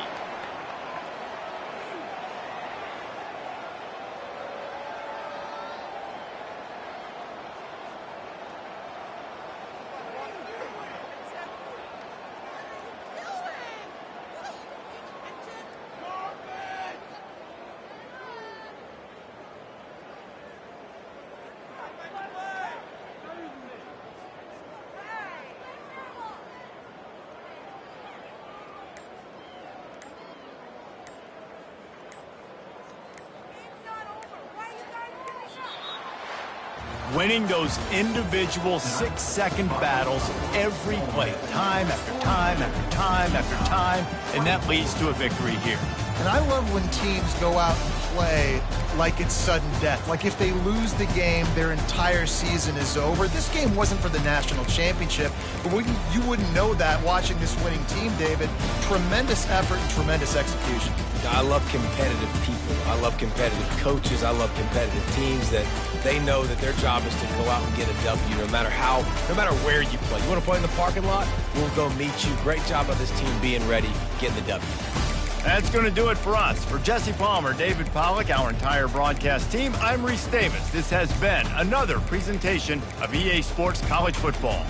Speaker 1: Winning those individual 6-second battles every play, time after time after time after time, and that leads to a victory here.
Speaker 3: And I love when teams go out and play like it's sudden death. Like if they lose the game, their entire season is over. This game wasn't for the national championship, but you wouldn't know that watching this winning team, David. Tremendous effort and tremendous execution.
Speaker 2: I love competitive people. I love competitive coaches. I love competitive teams that they know that their job is to go out and get a W no matter where you play. You want to play in the parking lot? We'll go meet you. Great job by this team being ready, getting the W.
Speaker 1: That's going to do it for us. For Jesse Palmer, David Pollack, our entire broadcast team, I'm Reese Davis. This has been another presentation of EA Sports College Football.